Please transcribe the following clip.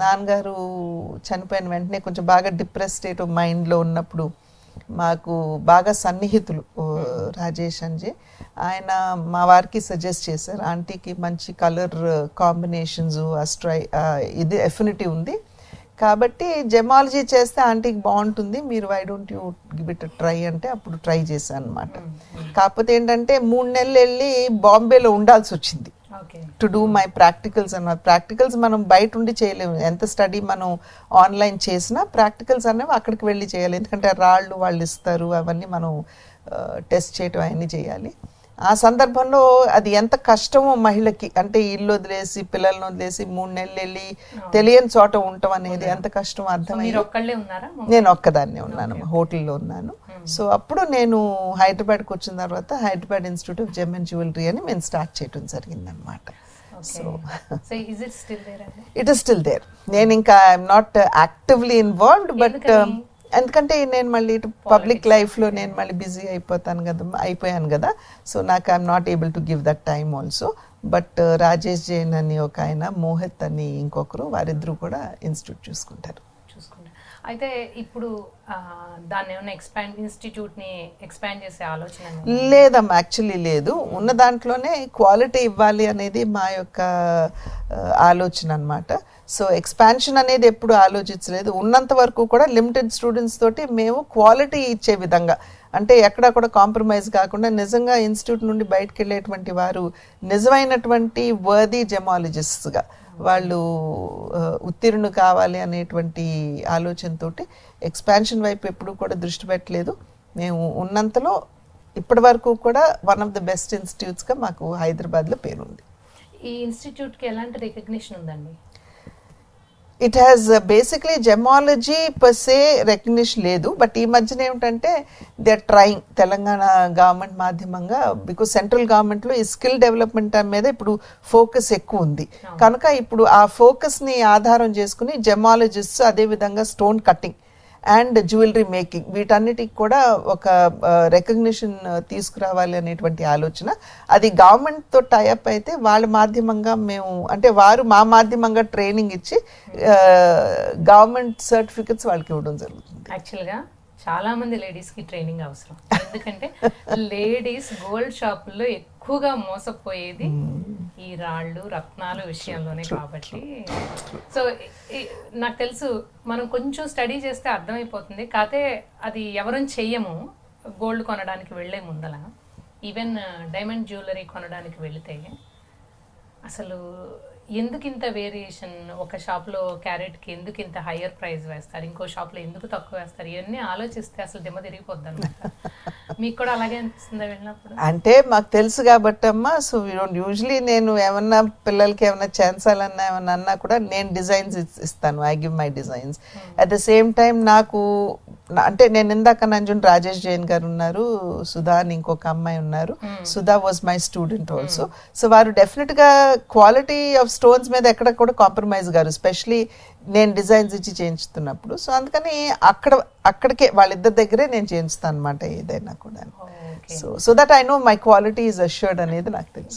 నాన్నగారు చనిపోయిన వెంటనే కొంచెం బాగా డిప్రెస్ స్టేట్ ఆఫ్ మైండ్లో ఉన్నప్పుడు మాకు బాగా సన్నిహితులు రాజేష్ అంజే, ఆయన మా వారికి సజెస్ట్ చేశారు, ఆంటీకి మంచి కలర్ కాంబినేషన్స్ ఇది ఎఫినిటీ ఉంది కాబట్టి జెమాలజీ చేస్తే ఆంటీకి బాగుంటుంది, మీరు why don't you give it try అంటే అప్పుడు ట్రై చేశాను అనమాట. కాకపోతే ఏంటంటే 3 నెలలు వెళ్ళి బాంబేలో ఉండాల్సి వచ్చింది టు డూ మై ప్రాక్టికల్స్ అన్నమాట. ప్రాక్టికల్స్ మనం బయట ఉండి చేయలేము, ఎంత స్టడీ మనం ఆన్లైన్ చేసినా ప్రాక్టికల్స్ అనేవి అక్కడికి వెళ్ళి చేయాలి, ఎందుకంటే రాళ్ళు వాళ్ళు ఇస్తారు, అవన్నీ మనం టెస్ట్ చేయటం అవన్నీ చేయాలి. ఆ సందర్భంలో అది ఎంత కష్టమో మహిళకి, అంటే ఇల్లు వదిలేసి పిల్లల్ని వదిలేసి 3 నెలలు వెళ్ళి తెలియని చోట ఉండటం అనేది ఎంత కష్టమో అర్థమైంది. నేను ఒక్కదాన్నే ఉన్నాను, హోటల్లో ఉన్నాను. సో అప్పుడు నేను హైదరాబాద్కి వచ్చిన తర్వాత Hyderabad institute of gem and jewellery అని మేము స్టార్ట్ చేయడం జరిగింది అనమాట. So it is still there. నేను ఇంకా I'm not actively involved, but ఎందుకంటే నేను మళ్ళీ ఇటు పబ్లిక్ లైఫ్లో నేను మళ్ళీ బిజీ అయిపోయాను కదా, సో నాకు I'm not able to give that time also. But Rajesh Jain అని ఒక ఆయన, మోహిత్ అని ఇంకొకరు, వారిద్దరూ కూడా ఇన్స్టిట్యూట్ చూసుకుంటారు. అయితే ఇప్పుడు దాన్ని ఏమైనా ఇన్స్టిట్యూట్ని ఎక్స్పాండ్ చేసే ఆలోచన లేదమ్మా, యాక్చువల్లీ లేదు. ఉన్న దాంట్లోనే క్వాలిటీ ఇవ్వాలి అనేది మా యొక్క ఆలోచన అనమాట. సో ఎక్స్పాన్షన్ అనేది ఎప్పుడు ఆలోచించలేదు. ఉన్నంత వరకు కూడా లిమిటెడ్ స్టూడెంట్స్ తోటి మేము క్వాలిటీ ఇచ్చే విధంగా, అంటే ఎక్కడ కూడా కాంప్రమైజ్ కాకుండా నిజంగా ఇన్స్టిట్యూట్ నుండి బయటకు వెళ్ళేటువంటి వారు నిజమైనటువంటి వర్దీ జెమాలజిస్ట్గా వాళ్ళు ఉత్తీర్ణులు కావాలి అనేటువంటి ఆలోచనతో ఎక్స్పాన్షన్ వైపు ఎప్పుడు కూడా దృష్టి పెట్టలేదు. మేము ఉన్నంతలో ఇప్పటి వరకు కూడా వన్ ఆఫ్ ద బెస్ట్ ఇన్స్టిట్యూట్స్గా మాకు హైదరాబాద్లో పేరుంది. ఈ ఇన్స్టిట్యూట్కి ఎలాంటి రికగ్నిషన్ ఉందండి? It has basically gemology per se recognition లేదు, బట్ ఈ మధ్యన ఏమిటంటే they are trying Telangana government మాధ్యమంగా, బికాస్ సెంట్రల్ గవర్నమెంట్లో ఈ స్కిల్ డెవలప్మెంట్ మీద ఇప్పుడు ఫోకస్ ఎక్కువ ఉంది కనుక ఇప్పుడు ఆ ఫోకస్ని ఆధారం చేసుకుని జెమాలజిస్ట్స్, అదేవిధంగా stone cutting and jewellery making, వీటన్నిటికి కూడా ఒక రికగ్నిషన్ తీసుకురావాలి అనేటువంటి ఆలోచన. అది గవర్నమెంట్తో టైఅప్ అయితే వాళ్ళ మాధ్యమంగా మేము, అంటే వారు మా మాధ్యమంగా ట్రైనింగ్ ఇచ్చి గవర్నమెంట్ సర్టిఫికెట్స్ వాళ్ళకి ఇవ్వడం జరుగుతుంది. యాక్చువల్గా చాలా మంది లేడీస్కి ట్రైనింగ్ అవసరం, ఎందుకంటే లేడీస్ గోల్డ్ షాపుల్లో ఎక్కువగా మోసపోయేది ఈ రాళ్ళు రత్నాలు విషయంలోనే కాబట్టి. సో నాకు తెలుసు, మనం కొంచెం స్టడీ చేస్తే అర్థమైపోతుంది. కాకపోతే అది ఎవరని చెయ్యము. గోల్డ్ కొనడానికి వెళ్ళే ముందల, ఈవెన్ డైమండ్ జ్యువెలరీ కొనడానికి వెళితే అసలు ఎందుకు ఇంత వేరియేషన్, ఒక షాప్లో క్యారెట్కి ఎందుకు ఇంత హయ్యర్ ప్రైస్ వేస్తారు, ఇంకో షాప్లో ఎందుకు తక్కువ వేస్తారు, ఇవన్నీ ఆలోచిస్తే అసలు దిమ్మ తిరిగిపోద్ది అనమాట. మీకు కూడా అలాగే అనిపిస్తుందా వెళ్ళినప్పుడు? అంటే మాకు తెలుసు కాబట్టి అమ్మా, సో యూజువలీ నేను ఏమన్నా పిల్లలకి ఏమన్నా ఛాన్సాలన్నా ఏమన్నా అన్నా కూడా నేను డిజైన్స్ ఇస్తాను, I give my designs. At the same time నాకు, అంటే నేను ఇందాక నంజున్ రాజేష్ జైన్ గారు ఉన్నారు, సుధా అని ఇంకొక అమ్మాయి ఉన్నారు, Sudha was my student also. So వారు డెఫినెట్గా క్వాలిటీ ఆఫ్ స్టోన్స్ మీద ఎక్కడ కూడా కాంప్రమైజ్ గారు, స్పెషలీ నేను డిజైన్స్ ఇచ్చి చేయించుతున్నప్పుడు. సో అందుకని అక్కడికే వాళ్ళిద్దరి దగ్గరే నేను చేయించుతాను అనమాట ఏదైనా కూడా. So that I know my quality is assured అనేది నాకు తెలుసు.